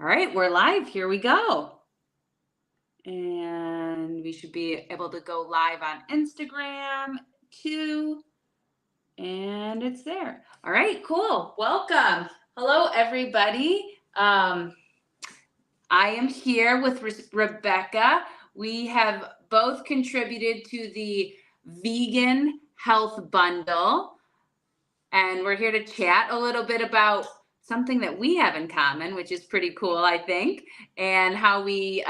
All right, we're live. Here we go. And we should be able to go live on Instagram too. And it's there. All right, cool. Welcome. Hello, everybody. I am here with Rebecca. We have both contributed to the vegan health bundle, and we're here to chat a little bit about something that we have in common, which is pretty cool, I think, and how we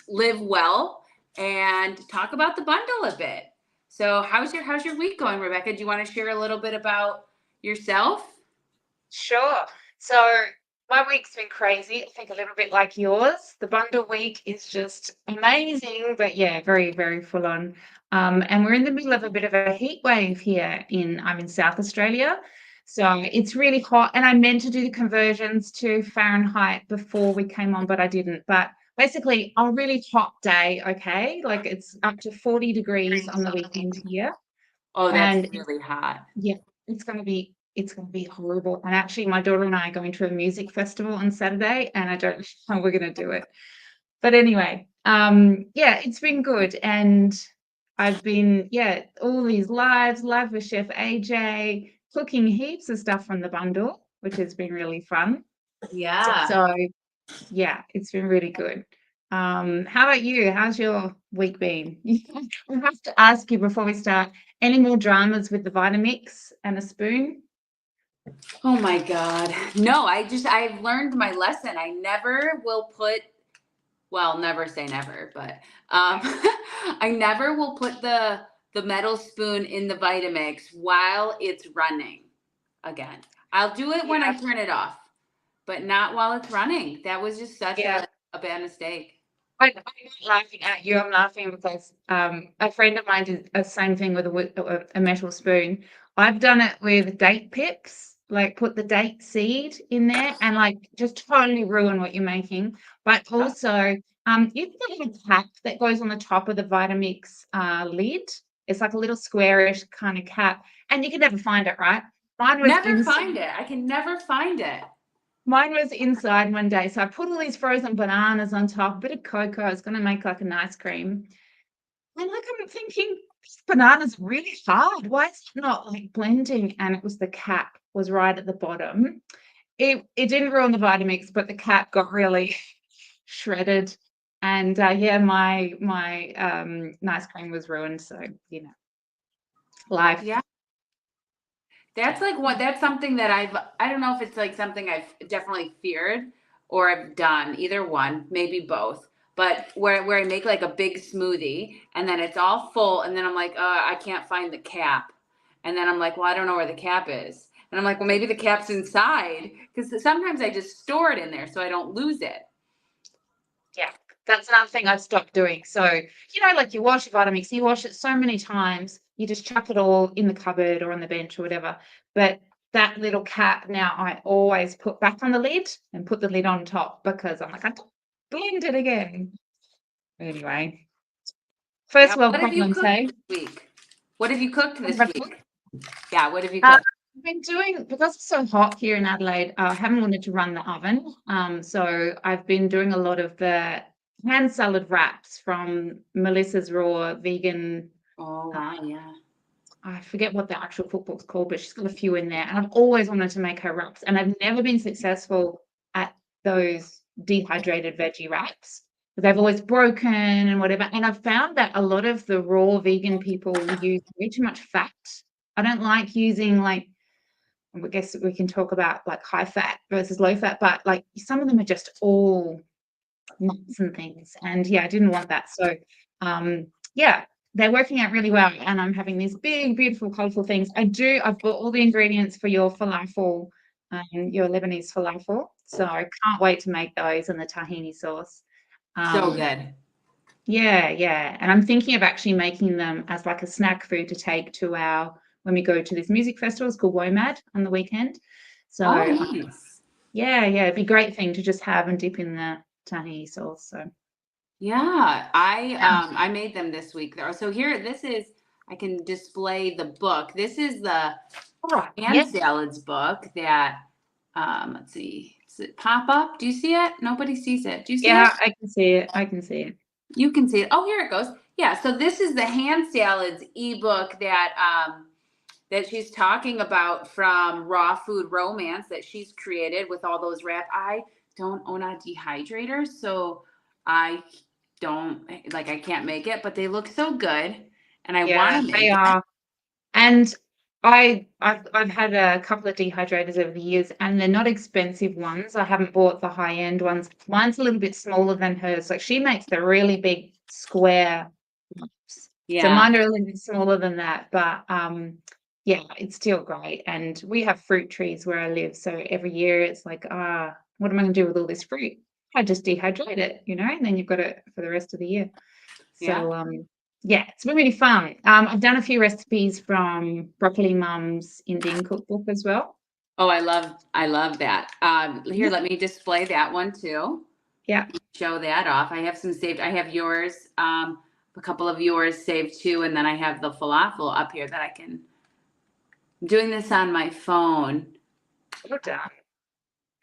live well, and talk about the bundle a bit. So, how's your week going, Rebecca? Do you want to share a little bit about yourself? Sure. So my week's been crazy. I think a little bit like yours. The bundle week is just amazing, but yeah, very, very full on. And we're in the middle of a bit of a heat wave here I'm in South Australia. So it's really hot. And I meant to do the conversions to Fahrenheit before we came on, but I didn't. But basically a really hot day, okay? Like it's up to 40 degrees on the weekend here. Oh, that's And really hot. yeah, it's gonna be horrible. And actually, my daughter and I are going to a music festival on Saturday, and I don't know how we're gonna do it. But anyway, yeah, it's been good, and I've been all these live with Chef AJ, cooking heaps of stuff from the bundle, which has been really fun. Yeah. So yeah, it's been really good. How about you? How's your week been? I have to ask you before we start, any more dramas with the Vitamix and a spoon? Oh my God. No, I've learned my lesson. I never will put, well, never say never, but I never will put the metal spoon in the Vitamix while it's running again. I'll do it when I Yeah, turn it off, but not while it's running. That was just such yeah. a bad mistake. I'm not laughing at you. I'm laughing because a friend of mine did the same thing with a metal spoon. I've done it with date pips, like put the date seed in there and like just totally ruin what you're making. But Oh, also, you can get a cap that goes on the top of the Vitamix lid. It's like a little squarish kind of cap, and you can never find it, right? Mine was never inside. find it. I can never find it. Mine was inside one day. So I put all these frozen bananas on top, a bit of cocoa. I was going to make like an ice cream. And like I'm thinking, this banana's really hard. Why is it not like blending? And it was the cap was right at the bottom. It didn't ruin the Vitamix, but the cap got really shredded. And yeah, my ice cream was ruined. So life. Yeah. That's like what that's something that I don't know if it's like something I've definitely feared or I've done, either one, maybe both. But where I make like a big smoothie and then it's all full and then I'm like, I can't find the cap. And then I'm like, well, I don't know where the cap is. And I'm like, well, maybe the cap's inside because sometimes I just store it in there so I don't lose it. Yeah, that's another thing I've stopped doing. So, like you wash your Vitamix, you wash it so many times, you just chuck it all in the cupboard or on the bench or whatever. But that little cap now I always put back on the lid and put the lid on top because I'm like, I don't blend it again. Anyway, Yeah. first world What have you problems, cooked hey? this week? What have you cooked What this have I week? cooked? Yeah, what have you Uh, cooked? I've been doing, because it's so hot here in Adelaide, I haven't wanted to run the oven. So I've been doing a lot of the hand salad wraps from Melissa's Raw vegan. Oh, uh, wow, yeah. I forget what the actual cookbook's called, but she's got a few in there. And I've always wanted to make her wraps, and I've never been successful at those dehydrated veggie wraps. But they've always broken and whatever. And I've found that a lot of the raw vegan people use way too much fat. I don't like using like, I guess we can talk about like high fat versus low fat, but like some of them are just all nuts and things. And yeah, I didn't want that. So yeah, they're working out really well. And I'm having these big, beautiful, colorful things. I've bought all the ingredients for your falafel, your Lebanese falafel. So I can't wait to make those and the tahini sauce. So Um, good. yeah. And I'm thinking of actually making them as like a snack food to take to when we go to this music festival. It's called WOMAD on the weekend. So Oh, nice. yeah, it'd be a great thing to just have and dip in the tahini sauce. So Yeah, yeah. I made them this week though. So here, this is I can display the book. This is the All right. hand Yeah. salads book that Let's see. Does it pop up? Do you see it? Nobody sees it. Do you see Yeah, it? I can see it. I can see it. You can see it. Oh, here it goes. Yeah. So this is the hand salads ebook that she's talking about from Raw Food Romance that she's created with all those I don't own a dehydrator, so I don't I can't make it, but they look so good, and I want Yeah, to make they it. are. And I've had a couple of dehydrators over the years, and they're not expensive ones. I haven't bought the high end ones. Mine's a little bit smaller than hers. Like she makes the really big square ones. So Yeah. mine are a little bit smaller than that, but yeah, it's still great. And we have fruit trees where I live, so every year it's like, what am I going to do with all this fruit? I just dehydrate it, and then you've got it for the rest of the year. So Yeah. yeah, it's been really fun. I've done a few recipes from Broccoli Mum's Indian cookbook as well. Oh, I love that. Here, let me display that one too. Yeah. Show that off. I have some saved. I have yours, a couple of yours saved too, and then I have the falafel up here that I'm doing this on my phone. Well done.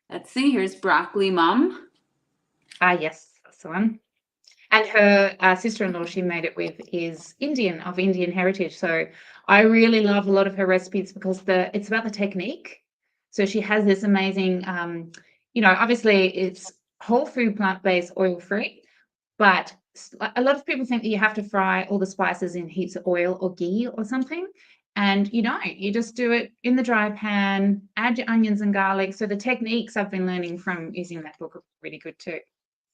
Let's see. Here's Broccoli Mum. Yes, that's the one. And her sister-in-law she made it with is of Indian heritage. So I really love a lot of her recipes because it's about the technique. So she has this amazing, obviously it's whole food, plant-based, oil-free, but a lot of people think that you have to fry all the spices in heaps of oil or ghee or something. And you just do it in the dry pan, add your onions and garlic. So the techniques I've been learning from using that book are really good too.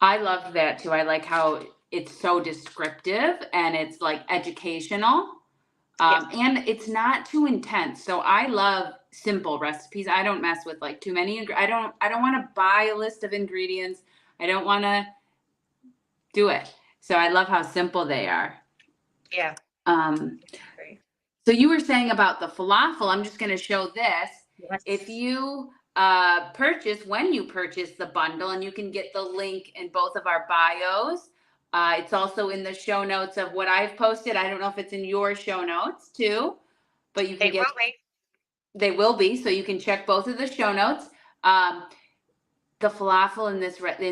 I love that too. I like how it's so descriptive and it's educational. And it's not too intense. So I love simple recipes. I don't mess with too many. I don't want to buy a list of ingredients. I don't want to do it. So I love how simple they are. Yeah. So you were saying about the falafel. I'm just going to show this. Yes. If you when you purchase the bundle, and you can get the link in both of our bios. It's also in the show notes of what I've posted. I don't know if it's in your show notes too, but you can They will be, so you can check both of the show notes. The falafel in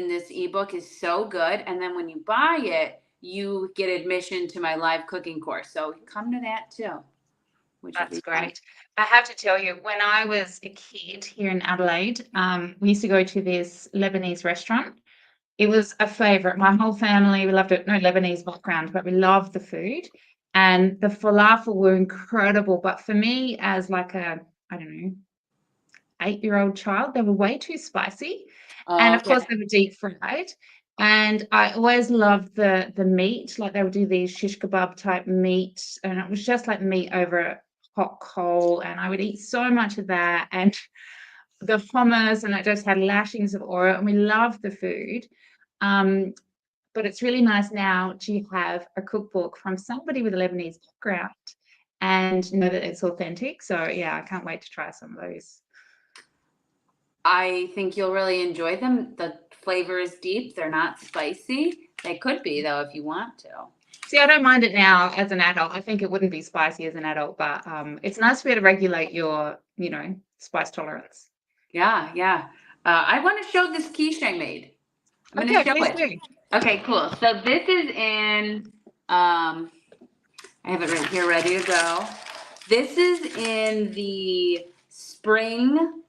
this ebook is so good, and then when you buy it, you get admission to my live cooking course. So come to that too. That's great. I have to tell you, when I was a kid here in Adelaide, we used to go to this Lebanese restaurant. It was a favorite. My whole family, we loved it. No Lebanese background, but we loved the food. And the falafel were incredible. But for me, as I don't know, 8-year-old child, they were way too spicy. And of course, they were deep fried. And I always loved the meat. Like they would do these shish kebab type meat, and it was just like meat over hot coal. And I would eat so much of that. And the hummus, and it just had lashings of oil. And we loved the food. But it's really nice now to have a cookbook from somebody with a Lebanese background and know that it's authentic. So yeah, I can't wait to try some of those. I think you'll really enjoy them. The flavor is deep. They're not spicy. They could be though if you want to. See, I don't mind it now as an adult. I think it wouldn't be spicy as an adult, but it's nice to be able to regulate your, spice tolerance. Yeah, yeah. I want to show this quiche I made. I'm going to show it. Okay, cool. So this is in, I have it right here ready to go. This is in the spring,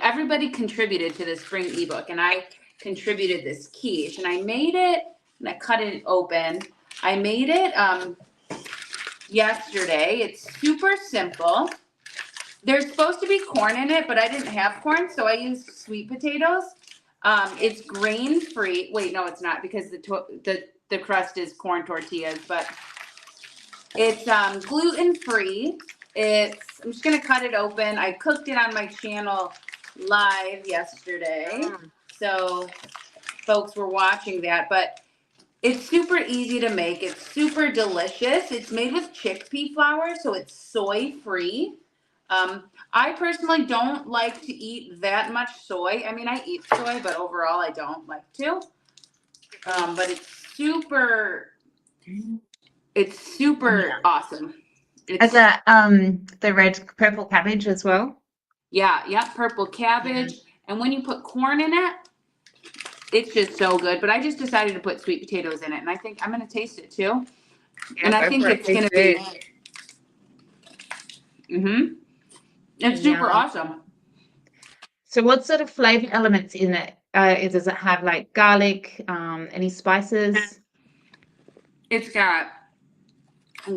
everybody contributed to the spring ebook, and I contributed this quiche, and I made it, and I cut it open. I made it yesterday. It's super simple. There's supposed to be corn in it, but I didn't have corn, so I used sweet potatoes. It's grain free. Wait, no, it's not, because the crust is corn tortillas, but it's gluten free. I'm just gonna cut it open. I cooked it on my channel live yesterday, so folks were watching that. But it's super easy to make. It's super delicious. It's made with chickpea flour, so it's soy free. I personally don't like to eat that much soy. I mean, I eat soy, but overall I don't like to. But it's super awesome. Is that the red purple cabbage as well? Yeah, purple cabbage. And when you put corn in it, it's just so good. But I just decided to put sweet potatoes in it, and I think I'm gonna taste it too. Yeah, And I go think for it, it's please gonna do. be, it's super Yum. awesome. So what sort of flavor elements in it? Does it have like garlic, any spices? It's got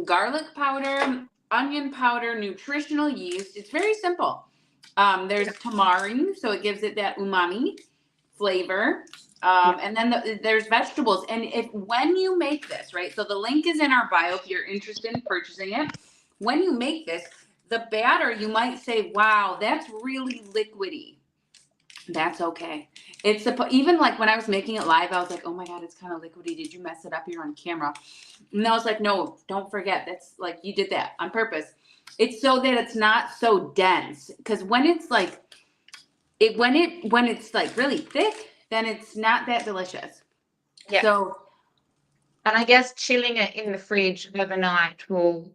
garlic powder, onion powder, nutritional yeast. It's very simple. There's tamari, so it gives it that umami flavor. And then there's vegetables. And when you make this, right? So the link is in our bio if you're interested in purchasing it. When you make this, the batter, you might say, wow, that's really liquidy. That's okay. It's even like when I was making it live, I was like, oh my God, it's kind of liquidy. Did you mess it up here on camera? And I was like, no, don't forget. That's like, you did that on purpose. It's so that it's not so dense. Because when it's like, when it's like really thick, then it's not that delicious. Yeah. So, and I guess chilling it in the fridge overnight will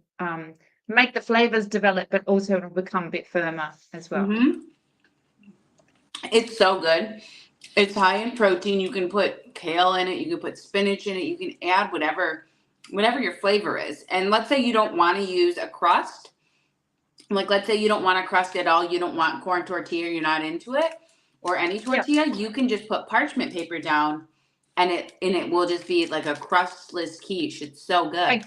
make the flavors develop, but also it'll become a bit firmer as well. It's so good. It's high in protein. You can put kale in it. You can put spinach in it. You can add whatever your flavor is. And let's say you don't want to use a crust. Like, let's say you don't want a crust at all. You don't want corn tortilla. You're not into it, or any tortilla. You can just put parchment paper down, and it will just be like a crustless quiche. It's so good.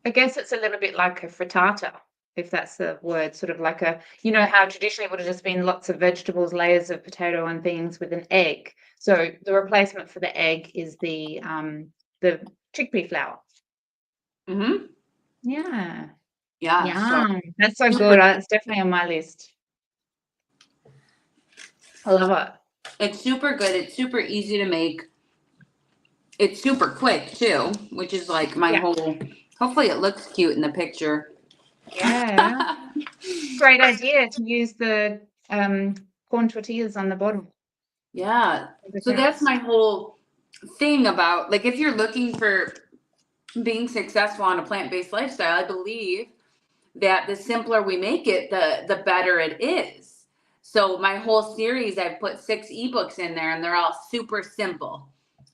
I guess it's a little bit like a frittata, if that's the word, sort of like how traditionally it would have just been lots of vegetables, layers of potato and things with an egg. So the replacement for the egg is the chickpea flour. Mm-hmm. Yeah. Yeah. Yum. That's so good. It's definitely on my list. I love it. It's super good. It's super easy to make. It's super quick too, which is like my whole. Hopefully, it looks cute in the picture. Yeah. Great idea to use the corn tortillas on the bottom. Yeah. So that's my whole thing about, like, if you're looking for being successful on a plant-based lifestyle, I believe that the simpler we make it, the better it is. So my whole series, I've put 6 ebooks in there, and they're all super simple.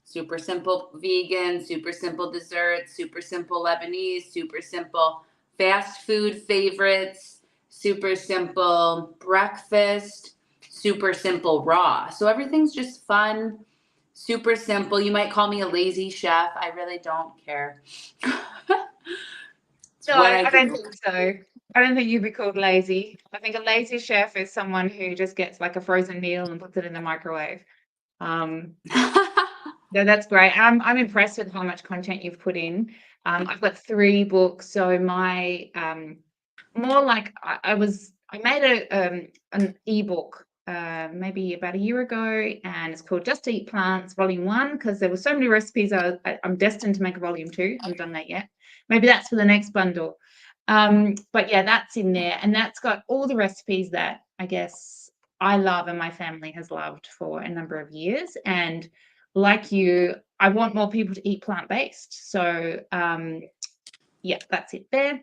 Super simple vegan, super simple desserts, super simple Lebanese, super simple fast food favorites, super simple breakfast, super simple raw. So everything's just fun, super simple. You might call me a lazy chef. I really don't care. No, I don't think so. I don't think you'd be called lazy. I think a lazy chef is someone who just gets like a frozen meal and puts it in the microwave. No, that's great. I'm impressed with how much content you've put in. I've got 3 books, so my more like I made an ebook maybe about a year ago, and it's called Just Eat Plants Volume 1 because there were so many recipes. I'm destined to make a Volume 2. I haven't done that yet. Maybe that's for the next bundle. But yeah, that's in there, and that's got all the recipes that I guess I love and my family has loved for a number of years. And like you, I want more people to eat plant-based. So yeah, that's it there.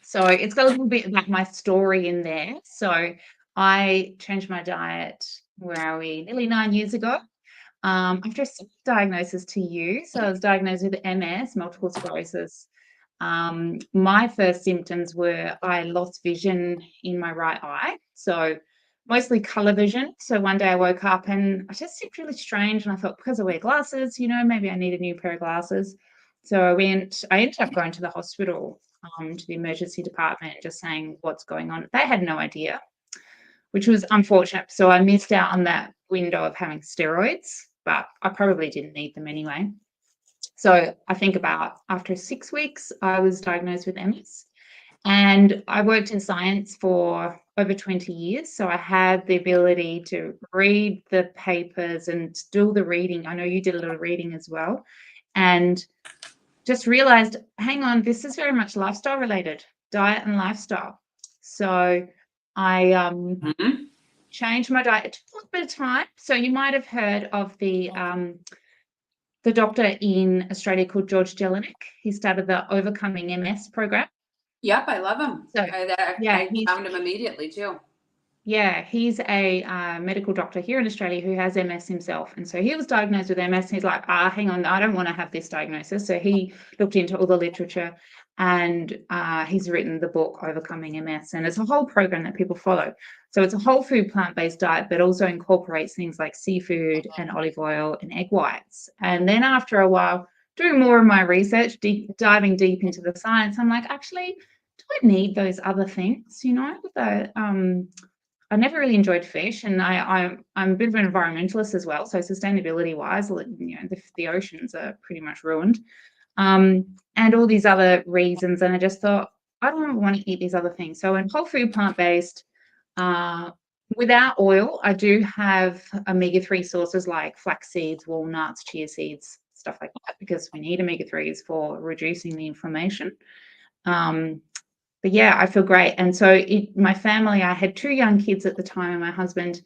So it's got a little bit about my story in there. So I changed my diet, where are we, nearly 9 years ago, after a similar diagnosis to you. So I was diagnosed with MS, multiple sclerosis. My first symptoms were I lost vision in my right eye. So mostly color vision. So one day I woke up and I just seemed really strange. And I thought, because I wear glasses, maybe I need a new pair of glasses. So I ended up going to the hospital, to the emergency department, just saying what's going on. They had no idea, which was unfortunate. So I missed out on that window of having steroids, but I probably didn't need them anyway. So I think about after 6 weeks, I was diagnosed with MS. And I worked in science for over 20 years. So I had the ability to read the papers and do the reading. I know you did a little reading as well. And just realized, hang on, this is very much lifestyle related, diet and lifestyle. So I changed my diet. It took a bit of time. So you might have heard of the doctor in Australia called George Jelinek. He started the Overcoming MS program. Yep, I love him. So, I found him immediately too. Yeah, he's a medical doctor here in Australia who has MS himself. And so he was diagnosed with MS. He's like, hang on, I don't want to have this diagnosis. So he looked into all the literature and he's written the book, Overcoming MS. And it's a whole program that people follow. So it's a whole food plant-based diet, but also incorporates things like seafood and olive oil and egg whites. And then after a while, doing more of my research, diving deep into the science, I'm like, actually, do I need those other things? I never really enjoyed fish, and I'm a bit of an environmentalist as well. So sustainability wise, the oceans are pretty much ruined, and all these other reasons. And I just thought I don't want to eat these other things. So in whole food plant based, without oil, I do have omega-3 sources like flax seeds, walnuts, chia seeds, stuff like that, because we need omega-3s for reducing the inflammation. But yeah, I feel great. And so my family, I had 2 young kids at the time, and my husband,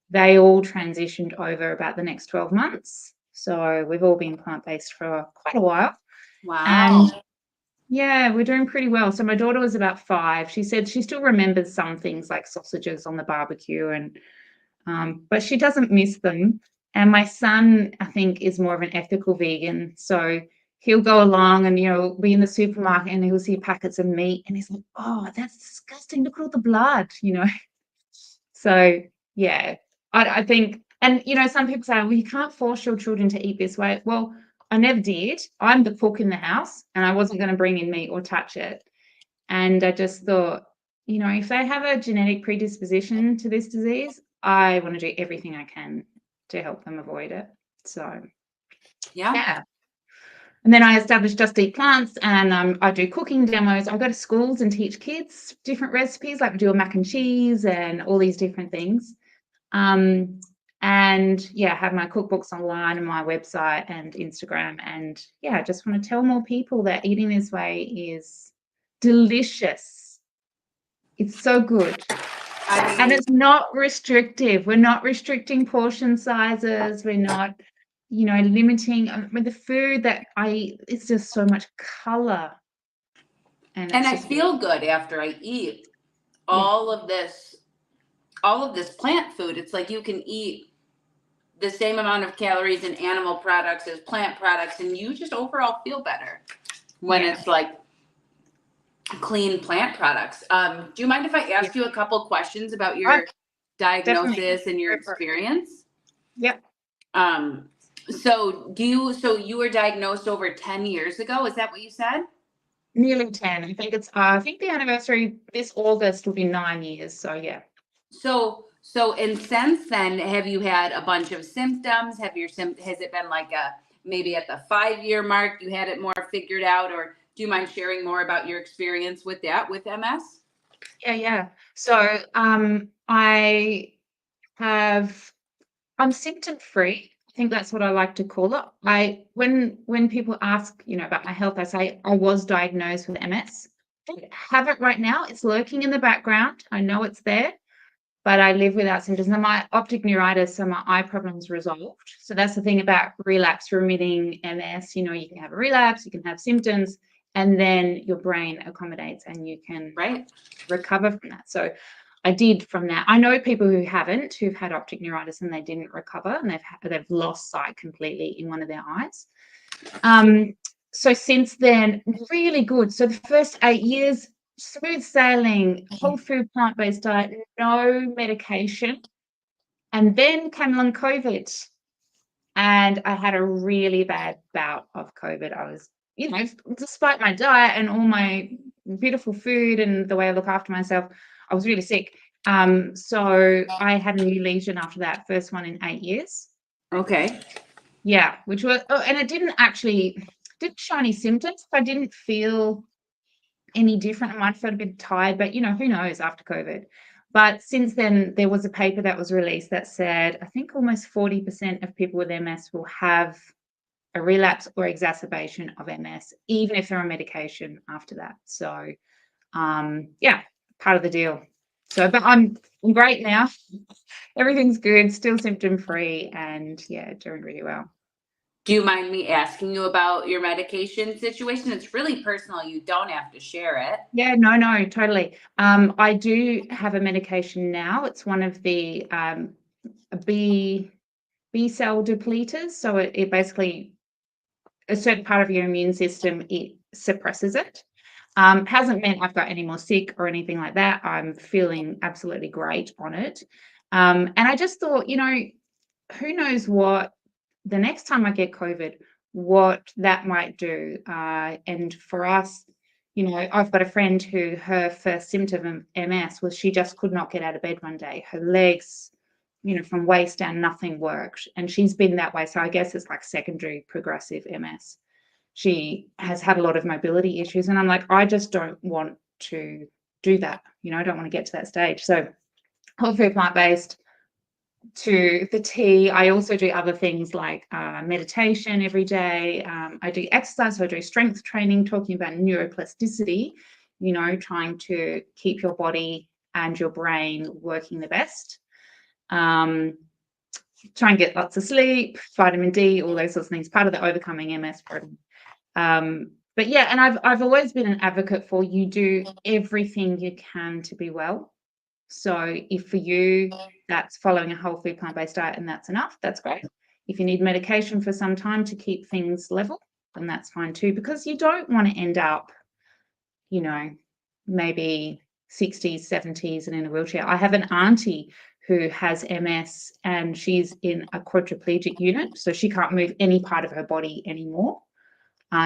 they all transitioned over about the next 12 months. So we've all been plant-based for quite a while. Wow. And yeah, we're doing pretty well. So my daughter was about 5. She said she still remembers some things like sausages on the barbecue, and but she doesn't miss them. And my son, I think, is more of an ethical vegan. So he'll go along and, be in the supermarket and he'll see packets of meat and he's like, oh, that's disgusting. Look at all the blood. So, yeah, I think, and, some people say, well, you can't force your children to eat this way. Well, I never did. I'm the cook in the house and I wasn't going to bring in meat or touch it. And I just thought, if they have a genetic predisposition to this disease, I want to do everything I can to help them avoid it. So, yeah. And then I established Just Eat Plants, and I do cooking demos. I go to schools and teach kids different recipes, like we do a mac and cheese and all these different things. And yeah, I have my cookbooks online and my website and Instagram. And yeah, I just want to tell more people that eating this way is delicious. It's so good. And it's not restrictive. We're not restricting portion sizes. We're not, limiting the food that I eat. It's just so much color. And I feel good after I eat all of this plant food. It's like you can eat the same amount of calories in animal products as plant products, and you just overall feel better when it's like clean plant products. Do you mind if I ask you a couple questions about your diagnosis and your experience? Yep. So you were diagnosed over 10 years ago, is that what you said? Nearly 10. I think the anniversary this August will be 9 years. So yeah. So and since then, have you had a bunch of symptoms? Has it been like maybe at the 5-year mark you had it more figured out, or do you mind sharing more about your experience with that, with MS? Yeah. So I'm symptom free. I think that's what I like to call it. When people ask, about my health, I say I was diagnosed with MS. I don't have it right now. It's lurking in the background. I know it's there, but I live without symptoms. And my optic neuritis, so my eye problems resolved. So that's the thing about relapse remitting MS. You can have a relapse, you can have symptoms, and then your brain accommodates and you can recover from that. So I did from that. I know people who've had optic neuritis and they didn't recover, and they've lost sight completely in one of their eyes. So since then, really good. So the first 8 years, smooth sailing, whole food plant-based diet, no medication. And then came along COVID, and I had a really bad bout of COVID. I was, despite my diet and all my beautiful food and the way I look after myself, I was really sick. So I had a new lesion after that, first one in 8 years. Okay. Yeah, which was, and it didn't show any symptoms. I didn't feel any different. I might have felt a bit tired, but who knows after COVID. But since then, there was a paper that was released that said, I think almost 40% of people with MS will have a relapse or exacerbation of MS, even if they're on medication after that. So, yeah, part of the deal. So, but I'm great now. Everything's good, still symptom free, and yeah, doing really well. Do you mind me asking you about your medication situation? It's really personal. You don't have to share it. Yeah, no, totally. I do have a medication now. It's one of the B cell depleters. So it basically, a certain part of your immune system, it suppresses it. Hasn't meant I've got any more sick or anything like that. I'm feeling absolutely great on it. And I just thought, who knows what the next time I get COVID, what that might do. And for us, I've got a friend who her first symptom of MS was she just could not get out of bed one day. Her legs, from waist down, nothing worked. And she's been that way. So I guess it's like secondary progressive MS. She has had a lot of mobility issues. And I'm like, I just don't want to do that. I don't want to get to that stage. So whole food plant-based to the T. I also do other things like meditation every day. I do exercise. So I do strength training, talking about neuroplasticity, trying to keep your body and your brain working the best. Try and get lots of sleep, vitamin D, all those sorts of things, part of the overcoming MS program. But yeah, and I've always been an advocate for you do everything you can to be well. So if for you that's following a whole food plant-based diet and that's enough, that's great. If you need medication for some time to keep things level, then that's fine too, because you don't want to end up, maybe 60s, 70s and in a wheelchair. I have an auntie who has MS and she's in a quadriplegic unit, so she can't move any part of her body anymore.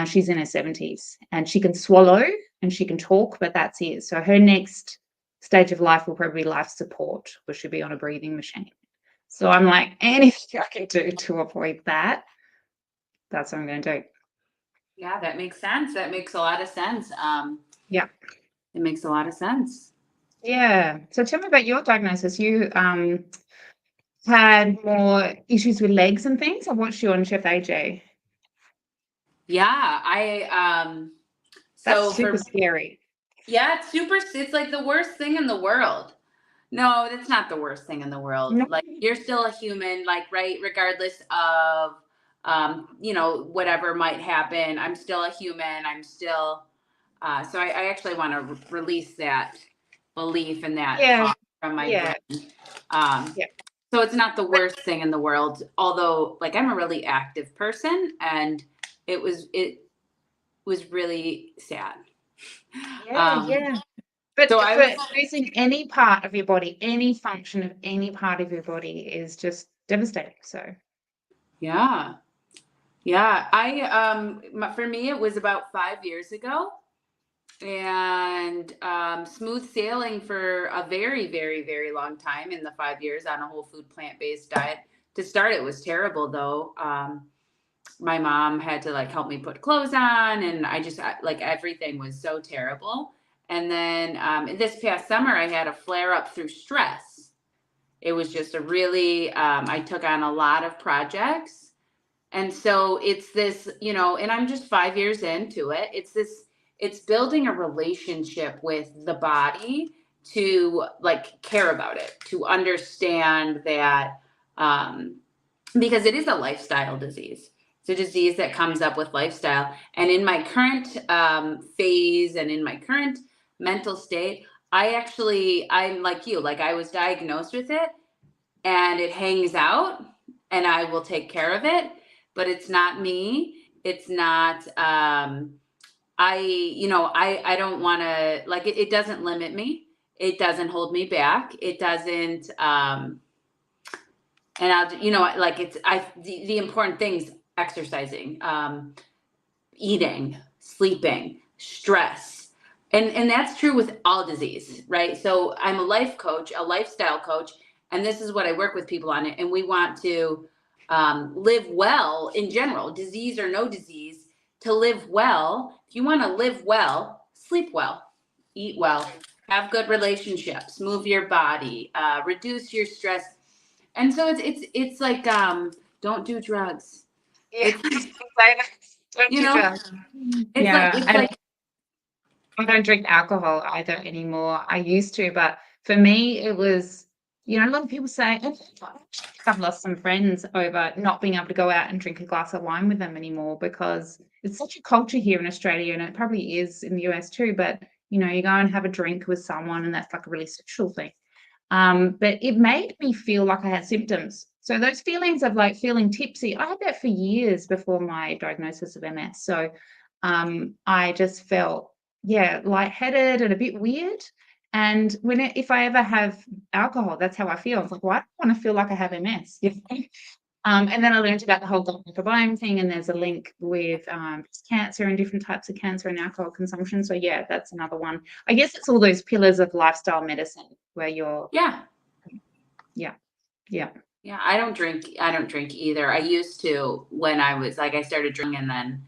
She's in her 70s and she can swallow and she can talk, but that's it. So her next stage of life will probably be life support, where she'll be on a breathing machine. So I'm like, anything I can do to avoid that, that's what I'm going to do. Yeah, that makes sense. That makes a lot of sense. Yeah. It makes a lot of sense. Yeah. So tell me about your diagnosis. You had more issues with legs and things. I watched you on Chef AJ. Yeah, That's super scary. Yeah, it's like the worst thing in the world. No, that's not the worst thing in the world. No. Like, you're still a human, like, right, regardless of whatever might happen. I'm still a human. I'm still so I actually want to release that belief and that thought from my brain. So it's not the worst thing in the world, although, like, I'm a really active person and it was really sad. Yeah. But So losing any part of your body, any function of any part of your body is just devastating. So yeah. For me, it was about 5 years ago, and smooth sailing for a very, very, very long time in the 5 years on a whole food plant-based diet. To start, it was terrible though. My mom had to like help me put clothes on, and like everything was so terrible. And then this past summer, I had a flare up through stress. It was just a really, I took on a lot of projects. And so it's this, and I'm just 5 years into it. It's building a relationship with the body to like care about it, to understand that, because it is a lifestyle disease. It's a disease that comes up with lifestyle. And in my current phase and in my current mental state, I'm like you, like I was diagnosed with it and it hangs out and I will take care of it, but it's not me. It's not, I don't want to, like, it doesn't limit me. It doesn't hold me back. It doesn't, and like the important things: exercising, eating, sleeping, stress. And that's true with all disease, right? So I'm a life coach, a lifestyle coach, and this is what I work with people on it. And we want to live well in general, disease or no disease. To live well, if you want to live well, sleep well, eat well, have good relationships, move your body, reduce your stress. And so it's like don't do drugs. yeah, You know, it's like I don't drink alcohol either anymore. I used to, but for me, it was, You know, a lot of people say, I've lost some friends over not being able to go out and drink a glass of wine with them anymore because it's such a culture here in Australia, and it probably is in the US too. But you know, you go and have a drink with someone, and that's like a really sexual thing. But it made me feel like I had symptoms. So those feelings of like feeling tipsy, I had that for years before my diagnosis of MS. So I just felt, yeah, lightheaded and a bit weird. And if I ever have alcohol, that's how I feel. It's like, well, I don't want to feel like I have MS. And then I learned about the whole gut microbiome thing, and there's a link with cancer and different types of cancer and alcohol consumption. So yeah, that's another one. I guess it's all those pillars of lifestyle medicine where you're Yeah. I don't drink either. I used to when I was like, I started drinking, and then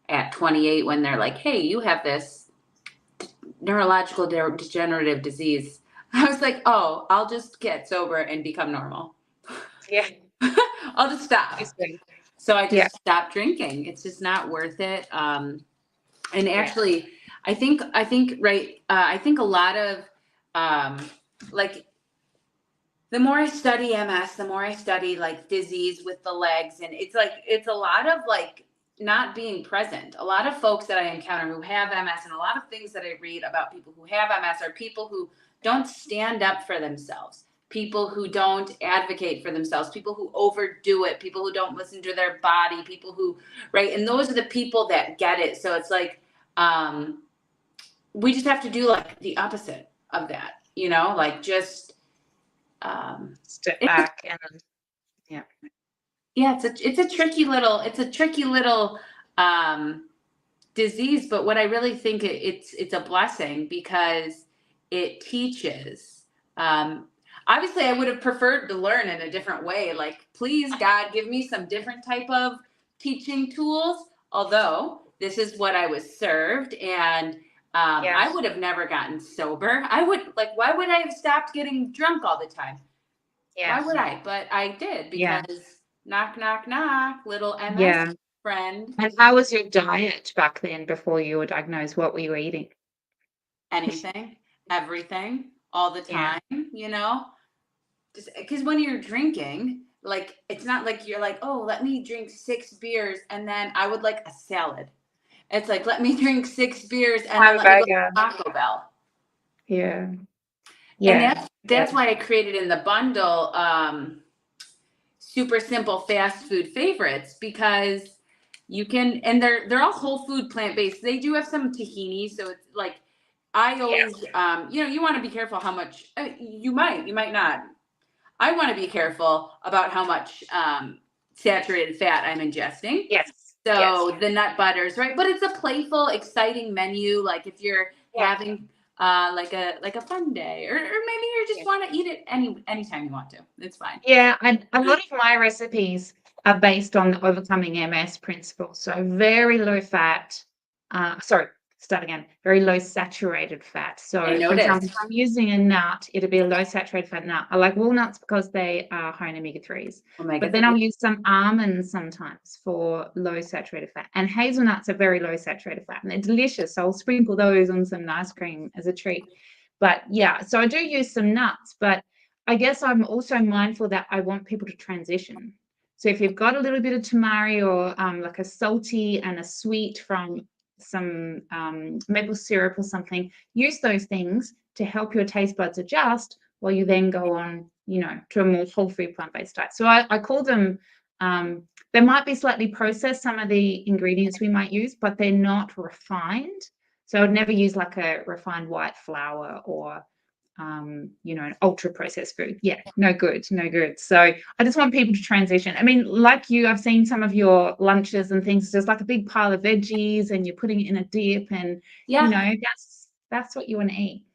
at 28, when they're like, hey, you have this neurological degenerative disease, I was like, oh, I'll just get sober and become normal. Yeah. I'll just stop. So I just stopped drinking. It's just not worth it. And actually, I think right. I think a lot of like, the more I study MS, the more I study like disease with the legs, and it's a lot of like not being present. A lot of folks that I encounter who have MS, and a lot of things that I read about people who have MS, are people who don't stand up for themselves, people who don't advocate for themselves, people who overdo it, people who don't listen to their body, people who, right? And those are the people that get it. So it's like, we just have to do like the opposite of that, you know, like just step back and it's a tricky little disease, but what I really think it's a blessing because it teaches. Obviously, I would have preferred to learn in a different way. Like, please, God, give me some different type of teaching tools. Although this is what I was served, and I would have never gotten sober. Why would I have stopped getting drunk all the time? Yeah. Why would I? But I did, because knock, knock, knock, little MS friend. And how was your diet back then before you were diagnosed? What were you eating? Anything, everything, all the time, you know? Just because when you're drinking, like, it's not like you're like, oh, let me drink 6 beers and then I would like a salad. It's like, let me drink 6 beers and then let me go to Taco Bell. Yeah. And that's why I created in the bundle super simple fast food favorites, because you can, and they're all whole food, plant-based. They do have some tahini, so it's like, I always you know, you want to be careful how much you might not. I want to be careful about how much saturated fat I'm ingesting. So the nut butters, right? But it's a playful, exciting menu. Like if you're having like a fun day, or maybe you just want to eat it anytime you want to. It's fine. Yeah, and a lot of my recipes are based on the overcoming MS principle. So very low fat. Very low saturated fat. So for example, if I'm using a nut, it'll be a low saturated fat nut. I like walnuts because they are high in omega-3s. But then I'll use some almonds sometimes for low saturated fat. And hazelnuts are very low saturated fat, and they're delicious. So I'll sprinkle those on some ice cream as a treat. But yeah, so I do use some nuts, but I guess I'm also mindful that I want people to transition. So if you've got a little bit of tamari, or like a salty and a sweet from some maple syrup or something, use those things to help your taste buds adjust while you then go on, you know, to a more whole food plant-based diet. So I call them, they might be slightly processed, some of the ingredients we might use, but they're not refined. So I would never use like a refined white flour or you know, an ultra processed food. No good. So I just want people to transition. I mean, like you, I've seen some of your lunches and things, there's like a big pile of veggies and you're putting it in a dip, and you know, that's what you want to eat.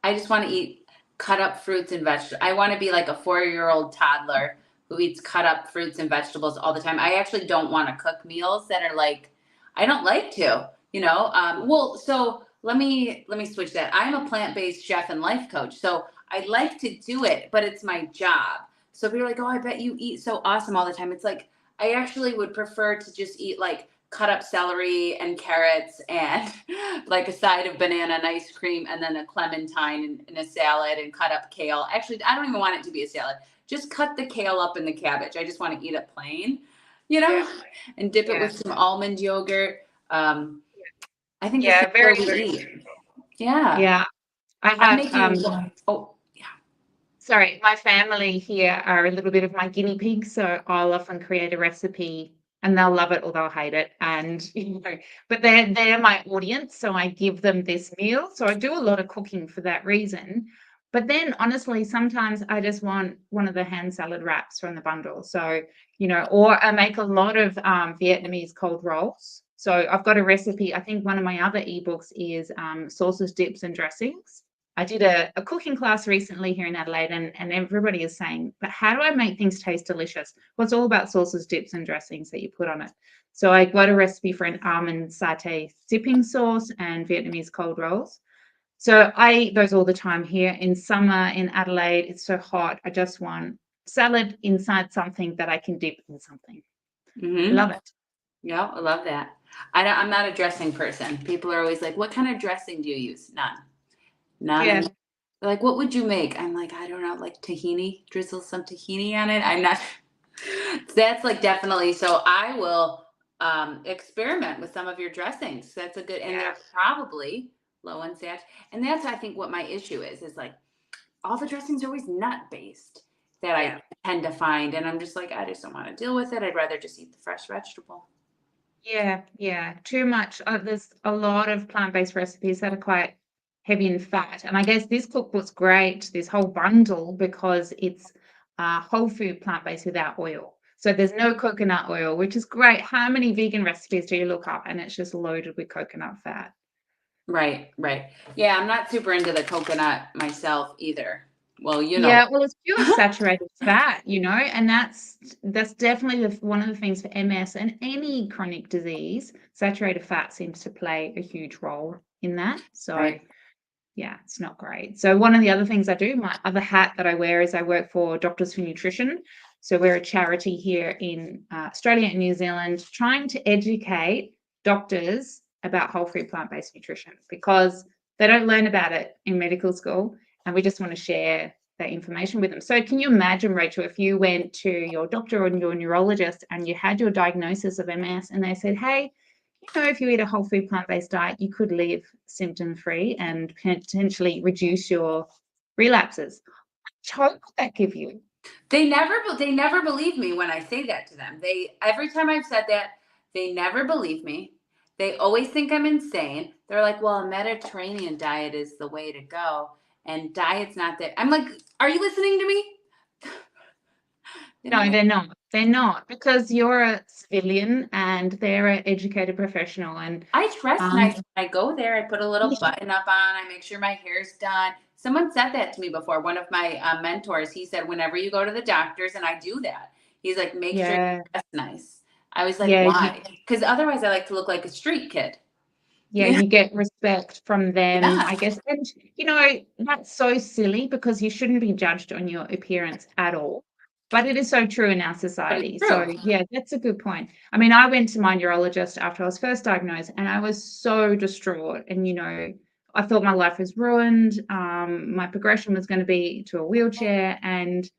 I just want to eat cut up fruits and vegetables. I want to be like a 4-year-old toddler who eats cut up fruits and vegetables all the time. I actually don't want to cook meals that are like, I don't like to, you know. Well, so let me switch that. I'm a plant-based chef and life coach, so I like to do it, but it's my job. So people are like, oh, I bet you eat so awesome all the time. It's like, I actually would prefer to just eat like cut up celery and carrots and like a side of banana and ice cream and then a clementine in a salad and cut up kale. Actually, I don't even want it to be a salad. Just cut the kale up in the cabbage. I just want to eat it plain, Yeah. and dip it Yeah. with some almond yogurt. I think Yeah, this is where very, we very eat. true. Yeah. Yeah. I I'm have making, oh, yeah. sorry, my family here are a little bit of my guinea pigs, so I'll often create a recipe and they'll love it or they'll hate it. And but they're my audience, so I give them this meal. So I do a lot of cooking for that reason. But then honestly, sometimes I just want one of the hand salad wraps from the bundle. So, or I make a lot of Vietnamese cold rolls. So I've got a recipe. I think one of my other ebooks is sauces, dips, and dressings. I did a cooking class recently here in Adelaide, and everybody is saying, but how do I make things taste delicious? Well, it's all about sauces, dips, and dressings that you put on it. So I got a recipe for an almond satay sipping sauce and Vietnamese cold rolls. So I eat those all the time here. In summer in Adelaide, it's so hot. I just want salad inside something that I can dip in something. Love it. Yeah, I love that. I'm not a dressing person. People are always like, what kind of dressing do you use? None. Yeah. They're like, what would you make? I'm like, I don't know, like tahini, drizzle some tahini on it. I'm not, that's like definitely, so I will experiment with some of your dressings. That's a good, and they're probably low in fat. And that's, I think, what my issue is like all the dressings are always nut based that I tend to find. And I'm just like, I just don't want to deal with it. I'd rather just eat the fresh vegetable. Yeah. Too much. There's a lot of plant-based recipes that are quite heavy in fat. And I guess this cookbook's great, this whole bundle, because it's whole food plant-based without oil. So there's no coconut oil, which is great. How many vegan recipes do you look up and it's just loaded with coconut fat? Right. Yeah, I'm not super into the coconut myself either. Well, Yeah, well, it's pure saturated fat, and that's definitely one of the things for MS and any chronic disease. Saturated fat seems to play a huge role in that. So, Right. yeah, it's not great. So one of the other things I do, my other hat that I wear is I work for Doctors for Nutrition. So we're a charity here in Australia and New Zealand trying to educate doctors about whole food plant-based nutrition because they don't learn about it in medical school, and we just want to share that information with them. So can you imagine, Rachel, if you went to your doctor or your neurologist and you had your diagnosis of MS and they said, hey, if you eat a whole food plant-based diet, you could live symptom-free and potentially reduce your relapses. What hope would that give you? They never believe me when I say that to them. Every time I've said that, they never believe me. They always think I'm insane. They're like, well, a Mediterranean diet is the way to go. And diet's not that. I'm like, are you listening to me? No, they're not. They're not, because you're a civilian and they're an educated professional. And I dress nice when I go there. I put a little button up on. I make sure my hair's done. Someone said that to me before. One of my mentors, he said, whenever you go to the doctors, and I do that, he's like, make sure you dress nice. I was like, why? Because otherwise I like to look like a street kid. Yeah, you get respect from them, I guess. And, that's so silly because you shouldn't be judged on your appearance at all. But it is so true in our society. So, yeah, that's a good point. I mean, I went to my neurologist after I was first diagnosed and I was so distraught. And, I thought my life was ruined. My progression was going to be to a wheelchair. And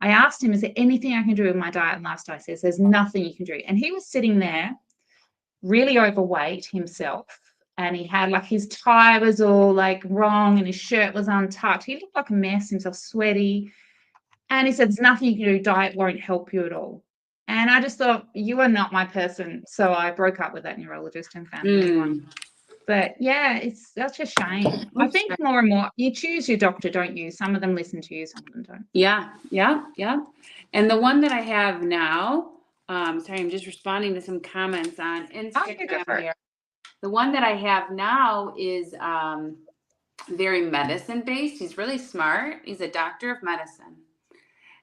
I asked him, is there anything I can do with my diet and lifestyle? He says, there's nothing you can do. And he was sitting there really overweight himself. And he had his tie was all wrong and his shirt was untucked. He looked like a mess himself, sweaty. And he said, there's nothing you can do. Diet won't help you at all. And I just thought, you are not my person. So I broke up with that neurologist and found a new one. But yeah, it's such a shame. I think more and more you choose your doctor, don't you? Some of them listen to you, some of them don't. Yeah. And the one that I have now, sorry, I'm just responding to some comments on Instagram here. The one that I have now is very medicine based. He's really smart. He's a doctor of medicine.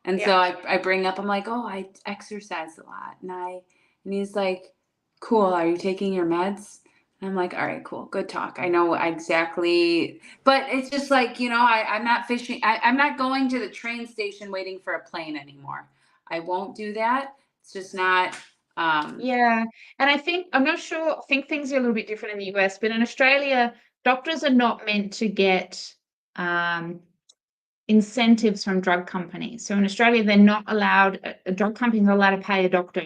And so I bring up, I'm like, oh, I exercise a lot. And he's like, cool. Are you taking your meds? And I'm like, all right, cool. Good talk. I know exactly. But it's just like, I'm not fishing. I'm not going to the train station waiting for a plane anymore. I won't do that. It's just not Yeah, and I think I'm not sure. I think things are a little bit different in the US, but in Australia, doctors are not meant to get um, incentives from drug companies. So in Australia, they're not allowed. Drug companies are allowed to pay a doctor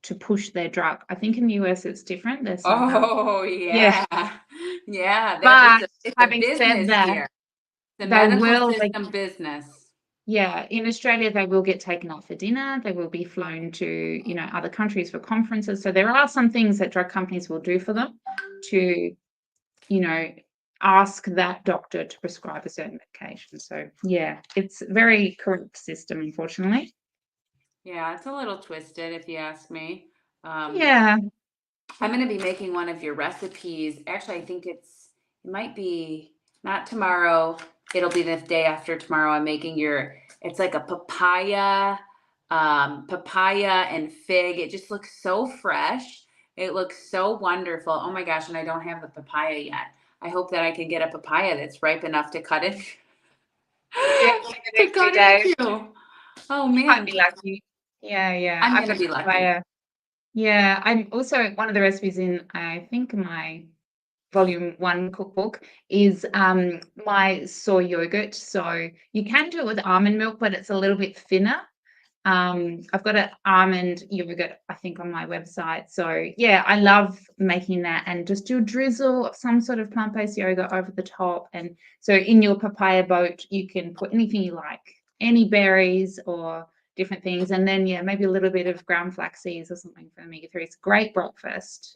to push their drug. I think in the US it's different. There's somehow, Oh yeah. yeah. Yeah, that But it's a having said business that, here. The they medical will like system business. yeah, in Australia they will get taken out for dinner. They will be flown to other countries for conferences. So there are some things that drug companies will do for them to you know, ask that doctor to prescribe a certain medication. So yeah, it's a very corrupt system, unfortunately. Yeah, it's a little twisted if you ask me. Um, Yeah. I'm going to be making one of your recipes. Actually, I think it might be not tomorrow. It'll be the day after tomorrow. I'm making it's like a papaya and fig. It just looks so fresh. It looks so wonderful. Oh my gosh, and I don't have the papaya yet. I hope that I can get a papaya that's ripe enough to cut it Yeah, in the to next few cut days. into. Oh You might man, be lucky. Yeah, yeah. I'm I've gonna got be lucky. papaya. Yeah, I'm also one of the recipes in I think my volume 1 cookbook is my soy yogurt. So you can do it with almond milk, but it's a little bit thinner. I've got an almond yogurt, I think, on my website. So yeah, I love making that and just do a drizzle of some sort of plant-based yogurt over the top. And so in your papaya boat, you can put anything you like, any berries or different things. And then yeah, maybe a little bit of ground flax seeds or something for omega-3. It's a great breakfast.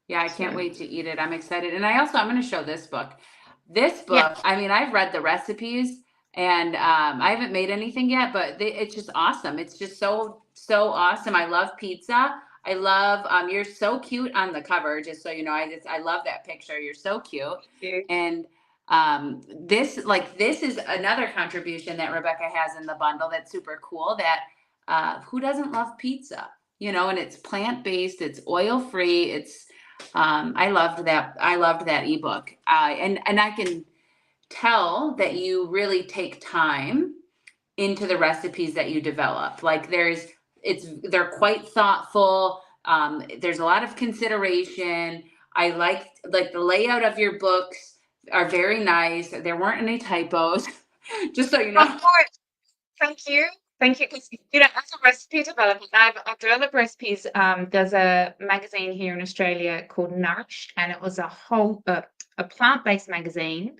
Yeah, I can't So wait to eat it. I'm excited. And I'm going to show this book. This yeah, book, I mean, I've read the recipes and I haven't made anything yet, but it's just awesome. It's just so awesome. I love pizza. I love, you're so cute on the cover, just so you know. I love that picture. You're so cute. you. And this is another contribution that Rebecca has in the bundle that's super cool that who doesn't love pizza? And it's plant-based, it's oil-free, I loved that. I loved that ebook, and I can tell that you really take time into the recipes that you develop. Like they're quite thoughtful. There's a lot of consideration. I like the layout of your books are very nice. There weren't any typos, just so you Of know. course. Thank you. Thank you. 'Cause, as a recipe developer, I've developed recipes. There's a magazine here in Australia called Nourished, and it was a plant-based magazine,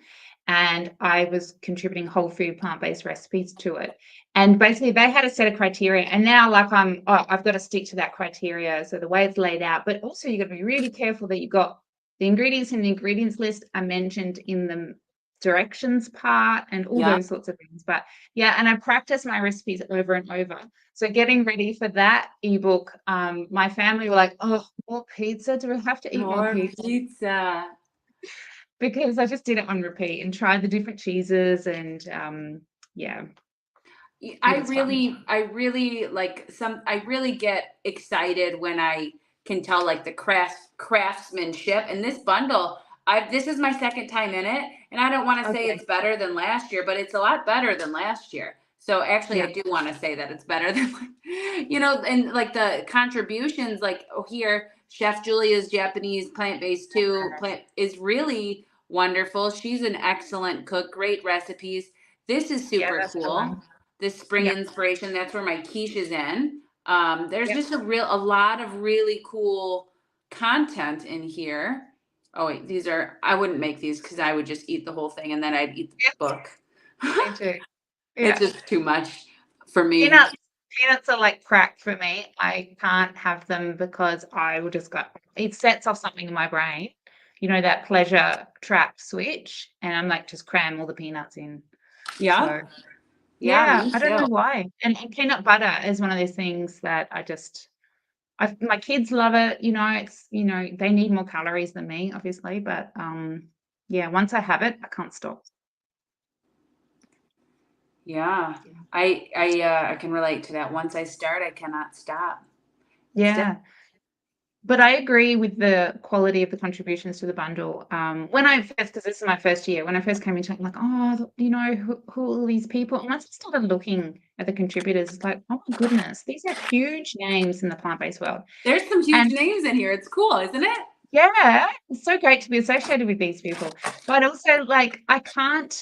and I was contributing whole food plant-based recipes to it. And basically, they had a set of criteria, and now like I've got to stick to that criteria. So the way it's laid out, but also you've got to be really careful that you've got the ingredients in the ingredients list are mentioned in the directions part and all Yeah. those sorts of things. But yeah, and I practice my recipes over and over. So getting ready for that ebook, my family were like, "Oh, more pizza? Do we have to eat more More pizza?" pizza. Because I just did it on repeat and tried the different cheeses and yeah, it I was fun. really, I really I really get excited when I can tell like the craftsmanship. And this bundle, this is my second time in it, and I don't want to say Okay. it's better than last year, but it's a lot better than last year. So actually, Yeah. I do want to say that it's better than, and like the contributions, like here, Chef Julia's Japanese plant-based too, plant is really wonderful. She's an excellent cook, great recipes. This is Yeah, super that's the cool, one. this spring Yeah. inspiration. That's where my quiche is in. There's Yep. just a lot of really cool content in here. Oh wait, I wouldn't make these because I would just eat the whole thing and then I'd eat the Yep. book. Me too. It's Yeah. just too much for me. Peanuts are like crack for me. I can't have them because I will just go. It sets off something in my brain, that pleasure trap switch, and I'm like, just cram all the peanuts in. Yeah, So yeah, yeah, me I don't too. know why. And peanut butter is one of those things that my kids love it. It's they need more calories than me, obviously, but yeah, once I have it, I can't stop. Yeah, I can relate to that. Once I start, I cannot stop. It's different. Yeah. But I agree with the quality of the contributions to the bundle. When I first, because this is my first year, when I first came into it, I'm like, oh, who are all these people? And once I started looking at the contributors, it's like, oh my goodness, these are huge names in the plant-based world. There's some huge And names in here. It's cool, isn't it? yeah, it's so great to be associated with these people. But also, like, I can't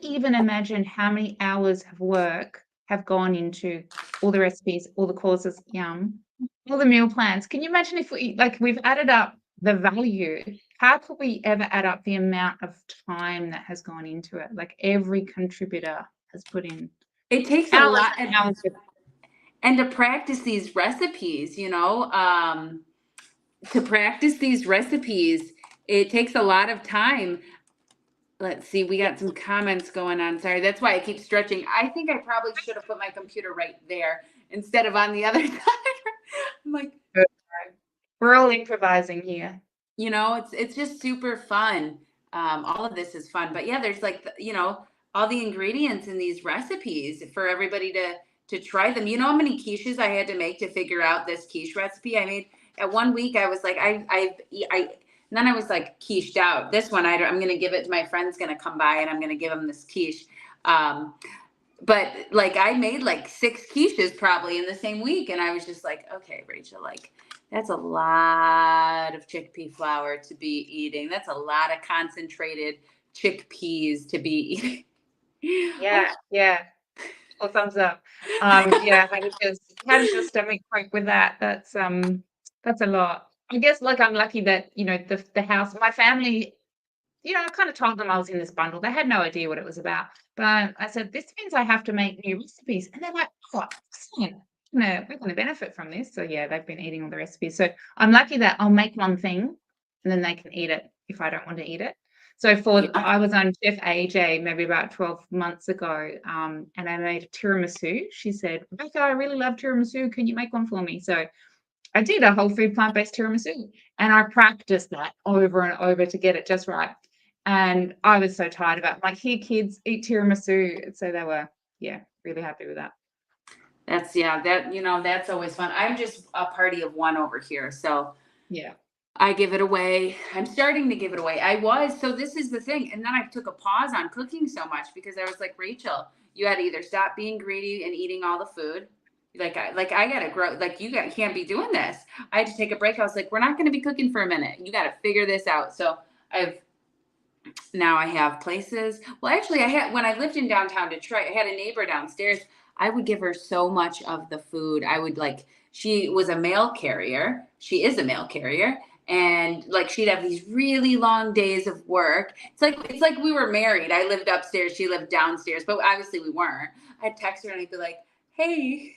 even imagine how many hours of work have gone into all the recipes, all the courses, all the meal plans. Can you imagine if we've added up the value? How could we ever add up the amount of time that has gone into it? Like every contributor has put in It takes a hours lot, and hours. and to practice these recipes, to practice these recipes, it takes a lot of time. Let's see, we got some comments going on. Sorry, that's why I keep stretching. I think I probably should have put my computer right there instead of on the other side. I'm like, We're all improvising here. it's just super fun. All of this is fun, but yeah, there's like, all the ingredients in these recipes for everybody to try them. You know how many quiches I had to make to figure out this quiche recipe? I made at 1 week. I was like, and then I was like quiched out. This one, I'm going to give it to my friend's going to come by and I'm going to give him this quiche. But like I made like 6 quiches probably in the same week. And I was just like, okay, Rachel, like that's a lot of chickpea flour to be eating. That's a lot of concentrated chickpeas to be eating. Yeah. Well, thumbs up. Yeah, how does your stomach cope with that? That's a lot. I guess like I'm lucky that, the house, my family, I kind of told them I was in this bundle. They had no idea what it was about. But I said, this means I have to make new recipes. And they're like, oh, excellent. We're gonna benefit from this. So yeah, they've been eating all the recipes. So I'm lucky that I'll make one thing and then they can eat it if I don't want to eat it. So I was on Chef AJ maybe about 12 months ago, and I made a tiramisu. She said, Rebecca, I really love tiramisu. Can you make one for me? So I did a whole food plant-based tiramisu, and I practiced that over and over to get it just right. And I was so tired of it. I'm like, here, kids, eat tiramisu. So they were, really happy with that. That's always fun. I'm just a party of one over here. So yeah. I give it away. I'm starting to give it away. So this is the thing. And then I took a pause on cooking so much because I was like, Rachel, you had to either stop being greedy and eating all the food. I gotta grow, like can't be doing this. I had to take a break. I was like, we're not going to be cooking for a minute. You got to figure this out. So now I have places. Well, actually when I lived in downtown Detroit, I had a neighbor downstairs. I would give her so much of the food. She was a mail carrier. She is a mail carrier. And like she'd have these really long days of work. It's like we were married. I lived upstairs, she lived downstairs, but obviously we weren't. I'd text her and I'd be like, hey,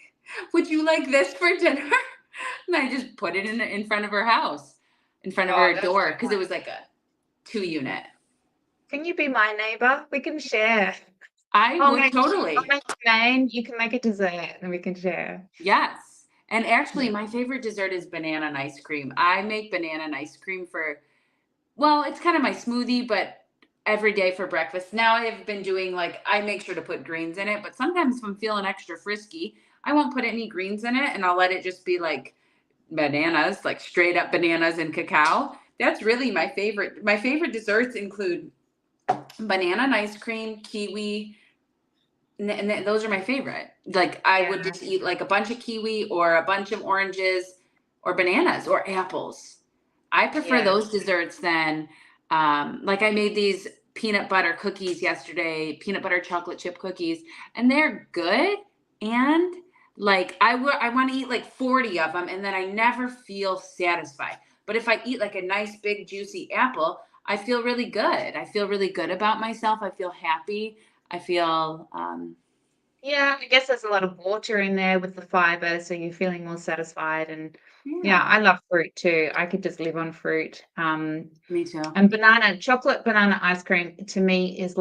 would you like this for dinner? And I just put it in front of her house, in front of her door, because it was like a 2-unit. Can you be my neighbor? We can share. I would totally. I'll make a main, you can make a dessert, and we can share. Yes. And actually, my favorite dessert is banana and ice cream. I make banana and ice cream it's kind of my smoothie, but every day for breakfast. Now I've been doing I make sure to put greens in it, but sometimes if I'm feeling extra frisky, I won't put any greens in it and I'll let it just be like bananas, like straight up bananas and cacao. That's really my favorite. My favorite desserts include banana and ice cream, kiwi, and those are my favorite. I would just eat like a bunch of kiwi or a bunch of oranges or bananas or apples. I prefer those desserts than I made these peanut butter cookies yesterday, peanut butter chocolate chip cookies, and they're good. And I want to eat like 40 of them and then I never feel satisfied. But if I eat like a nice big juicy apple, I feel really good. I feel really good about myself. I feel happy. I feel I guess there's a lot of water in there with the fiber, so you're feeling more satisfied. And I love fruit too. I could just live on fruit. Me too. And chocolate banana ice cream to me is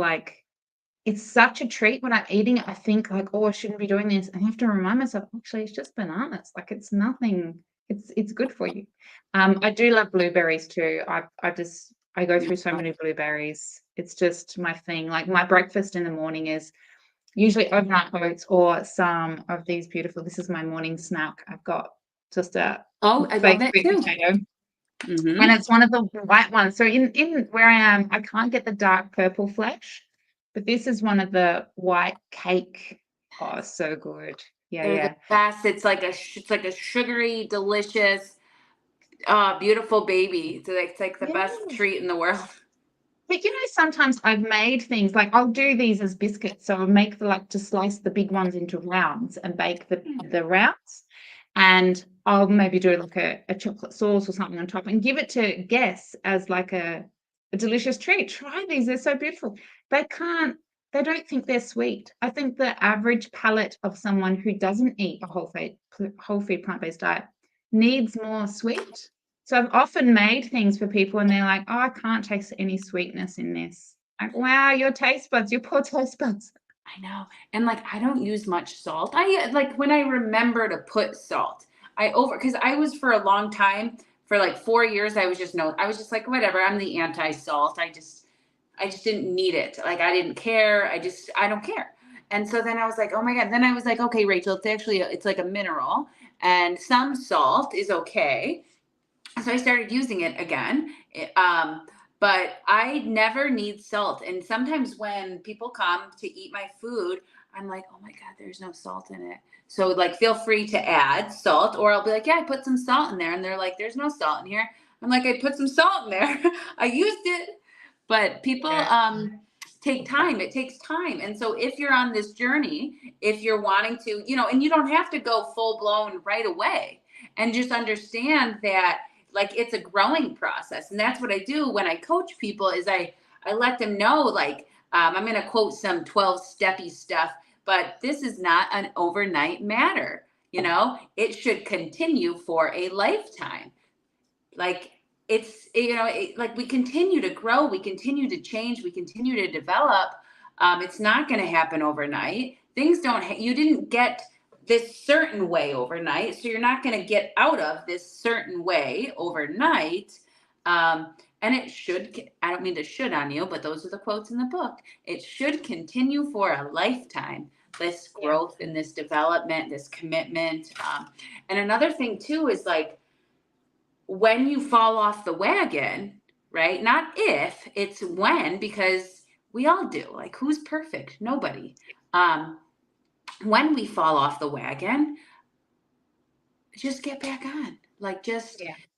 it's such a treat. When I'm eating it, I think oh, I shouldn't be doing this. I have to remind myself, actually, it's just bananas. It's nothing. It's good for you. I do love blueberries too. I go through so many blueberries. It's just my thing. My breakfast in the morning is usually overnight oats or some of these beautiful, this is my morning snack. I've got just a Oh, I love baked that sweet too. potato. Mm-hmm. And it's one of the white ones. So in where I am, I can't get the dark purple flesh, but this is one of the white cake. Oh, so good. Yeah, They're the yeah. best. It's like a sugary, delicious, beautiful baby. So it's like the best Yeah. treat in the world. But sometimes I've made things like I'll do these as biscuits. So I'll make to slice the big ones into rounds and bake the rounds. And I'll maybe do like a chocolate sauce or something on top and give it to guests as like a delicious treat. Try these, they're so beautiful. They don't think they're sweet. I think the average palate of someone who doesn't eat a whole food plant-based diet needs more sweet. So I've often made things for people and they're like, oh, I can't taste any sweetness in this. Like, wow, your poor taste buds. I know. And like I don't use much salt. I like when I remember to put salt. Because I was for a long time, for like 4 years, I was just like, whatever, I'm the anti-salt. I just didn't need it. Like I didn't care. I don't care. And so then I was like, oh my God. Then I was like, okay, Rachel, it's like a mineral and some salt is okay. So I started using it again. But I never need salt. And sometimes when people come to eat my food, I'm like, oh my God, there's no salt in it. So like, feel free to add salt, or I'll be like, yeah, I put some salt in there. And they're like, there's no salt in here. I'm like, I put some salt in there. I used it. But people take time. It takes time. And so if you're on this journey, if you're wanting to, and you don't have to go full blown right away, and just understand that like it's a growing process. And that's what I do when I coach people is I let them know, like, I'm going to quote some 12-steppy stuff, but this is not an overnight matter. It should continue for a lifetime. Like it's, like we continue to grow, we continue to change, we continue to develop. It's not going to happen overnight. Things you didn't get this certain way overnight, so you're not going to get out of this certain way overnight. And it should, I don't mean to should on you, but those are the quotes in the book. It should continue for a lifetime, this growth and this development, this commitment. And another thing too is like, when you fall off the wagon, right? Not if, it's when, because we all do. Like, who's perfect? Nobody. When we fall off the wagon, just get back on. Like,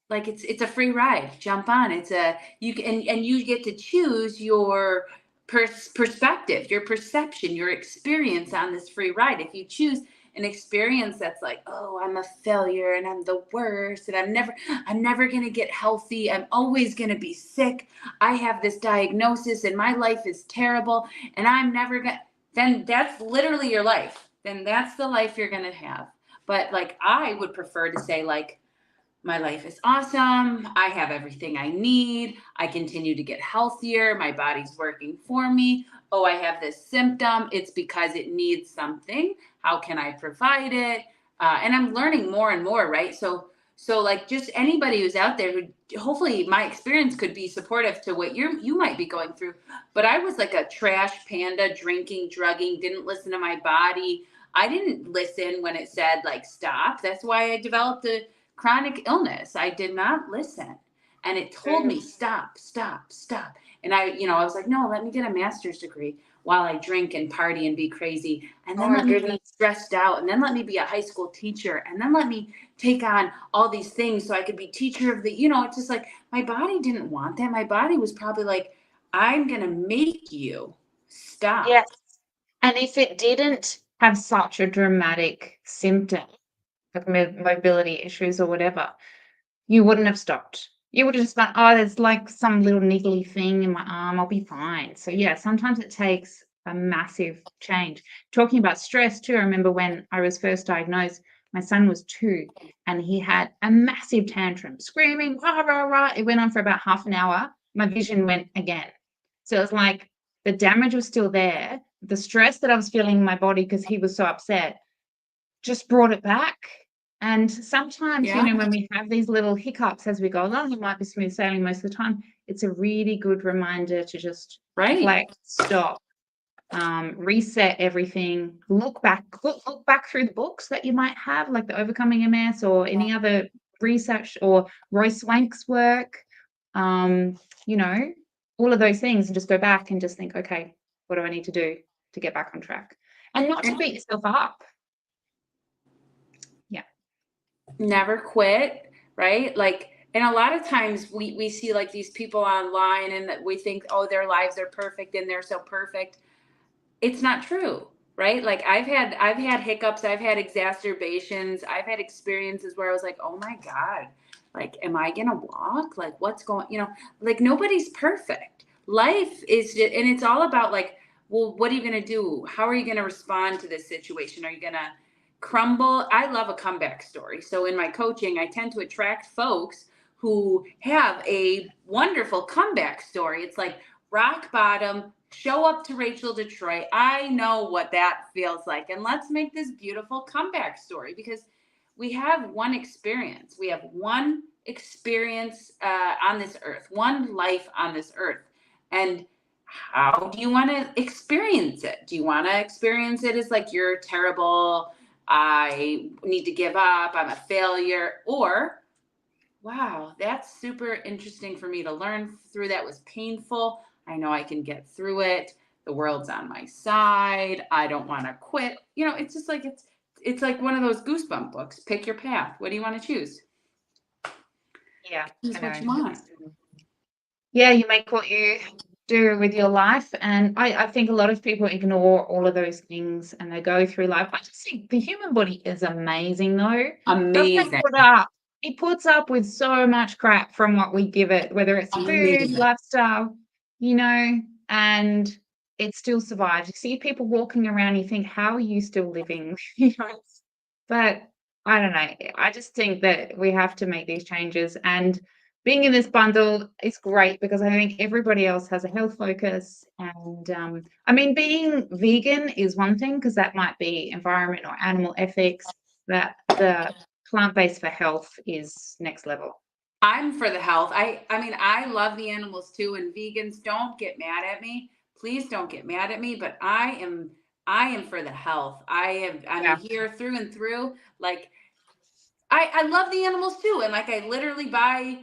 like it's a free ride. Jump on. You get to choose your perspective, your perception, your experience on this free ride. If you choose an experience that's like, oh, I'm a failure and I'm the worst and I'm never going to get healthy. I'm always going to be sick. I have this diagnosis and my life is terrible and I'm never going to, then that's literally your life. Then that's the life you're going to have. But like, I would prefer to say like, my life is awesome. I have everything I need. I continue to get healthier. My body's working for me. Oh, I have this symptom. It's because it needs something. How can I provide it? And I'm learning more and more, right? So like just anybody who's out there who hopefully my experience could be supportive to what you might be going through. But I was like a trash panda, drinking, drugging, didn't listen to my body. I didn't listen when it said like stop. That's why I developed a chronic illness. I did not listen. And it told me, stop, stop, stop. And I was like, no, let me get a master's degree while I drink and party and be crazy. And then let me be stressed out. And then let me be a high school teacher. And then let me take on all these things so I could be teacher of the, it's just like, my body didn't want that. My body was probably like, I'm going to make you stop. Yes. And if it didn't have such a dramatic symptom, like mobility issues or whatever, you wouldn't have stopped. You would have just gone, oh, there's like some little niggly thing in my arm, I'll be fine. So yeah, sometimes it takes a massive change. Talking about stress too, I remember when I was first diagnosed, my son was 2 and he had a massive tantrum, screaming, rah, rah, rah. It went on for about half an hour. My vision went again. So it was like the damage was still there. The stress that I was feeling in my body because he was so upset just brought it back. And sometimes, when we have these little hiccups as we go along, it might be smooth sailing most of the time. It's a really good reminder to just reflect, stop, reset everything, look back through the books that you might have, like the Overcoming MS or any other research, or Roy Swank's work, you know, all of those things, and just go back and just think, okay, what do I need to do to get back on track? And not to beat yourself up. Yeah. Never quit, right? Like, and a lot of times we see like these people online and that we think, oh, their lives are perfect and they're so perfect. It's not true, right? Like I've had hiccups, I've had exacerbations, I've had experiences where I was like, oh my God, like, am I gonna walk? Like what's going, like nobody's perfect. Life is just, and it's all about like, well, what are you gonna do? How are you gonna respond to this situation? Are you gonna crumble? I love a comeback story. So in my coaching, I tend to attract folks who have a wonderful comeback story. It's like rock bottom, show up to Rachel Detroit. I know what that feels like. And let's make this beautiful comeback story, because we have one experience. We have one experience on this earth, one life on this earth. And how do you want to experience it? Do you want to experience it as like you're terrible, I need to give up, I'm a failure? Or, wow, that's super interesting for me to learn through. That was painful. I know I can get through it. The world's on my side. I don't want to quit. It's just like it's like one of those Goosebump books. Pick your path. What do you want to choose? Yeah. Choose what you want. Yeah, you make what you do with your life. And I think a lot of people ignore all of those things and they go through life. I just think the human body is amazing, though. Amazing. It puts up with so much crap from what we give it, whether it's food, lifestyle, and it still survives. You see people walking around, you think, how are you still living? But I don't know. I just think that we have to make these changes. And being in this bundle is great because I think everybody else has a health focus. And I mean, being vegan is one thing because that might be environment or animal ethics. That the plant-based for health is next level. I'm for the health. I mean, I love the animals too, and vegans, don't get mad at me. Please don't get mad at me, but I am for the health. I'm here through and through. Like I love the animals too. And like I literally buy,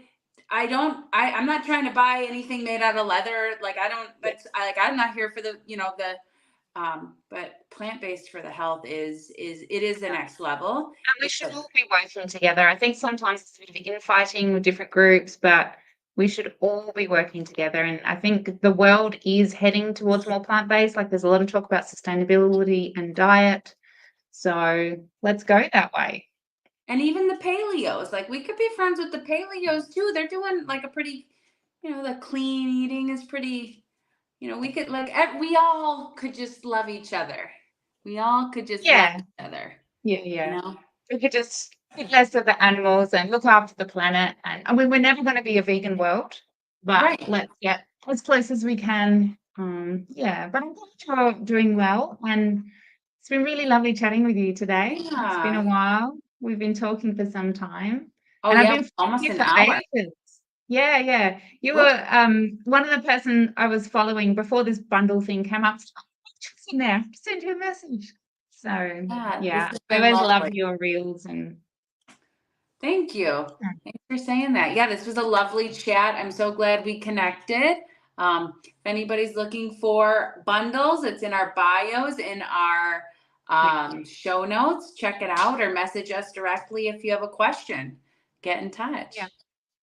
I'm not trying to buy anything made out of leather. Like I'm not here for but plant-based for the health is the next level. And we should all be working together. I think sometimes it's a bit of infighting with different groups, but we should all be working together. And I think the world is heading towards more plant-based. Like there's a lot of talk about sustainability and diet. So let's go that way. And even the paleos, like we could be friends with the paleos too. They're doing like a pretty, the clean eating is pretty, we could we all could just love each other. We all could just love each other. Yeah. We could just eat less of the animals and look after the planet. And I mean, we're never going to be a vegan world, but let's get as close as we can. But I'm glad you're doing well. And it's been really lovely chatting with you today. Yeah. It's been a while. We've been talking for some time. Oh, and yeah, I've been almost an hour. Ages. Yeah. You were one of the person I was following before this bundle thing came up. Just in there, send you a message. So I always love your reels. And thank you. Thanks for saying that. Yeah, this was a lovely chat. I'm so glad we connected. If anybody's looking for bundles, it's in our bios, in our show notes. Check it out or message us directly if you have a question. Get in touch.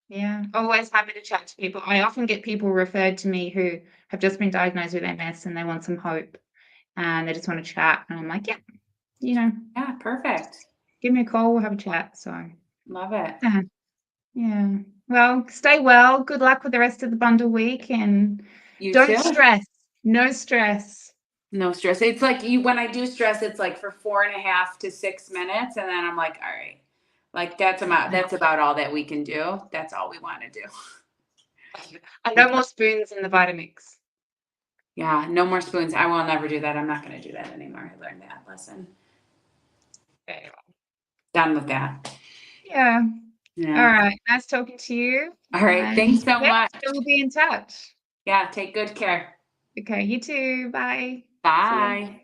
Yeah. Always happy to chat to people. I often get people referred to me who have just been diagnosed with MS and they want some hope and they just want to chat. And I'm like, yeah, perfect. Give me a call. We'll have a chat. So love it. Yeah. Well, stay well. Good luck with the rest of the bundle week, and don't stress. No stress. No stress. It's like when I do stress, it's like for 4.5 to 6 minutes, and then I'm like, all right, like that's about all that we can do. That's all we want to do. And no more spoons in the Vitamix. Yeah, no more spoons. I will never do that. I'm not going to do that anymore. I learned that lesson. Okay. Done with that. Yeah. All right. Nice talking to you. All right. Thanks so much. We'll be in touch. Yeah. Take good care. Okay. You too. Bye. Bye.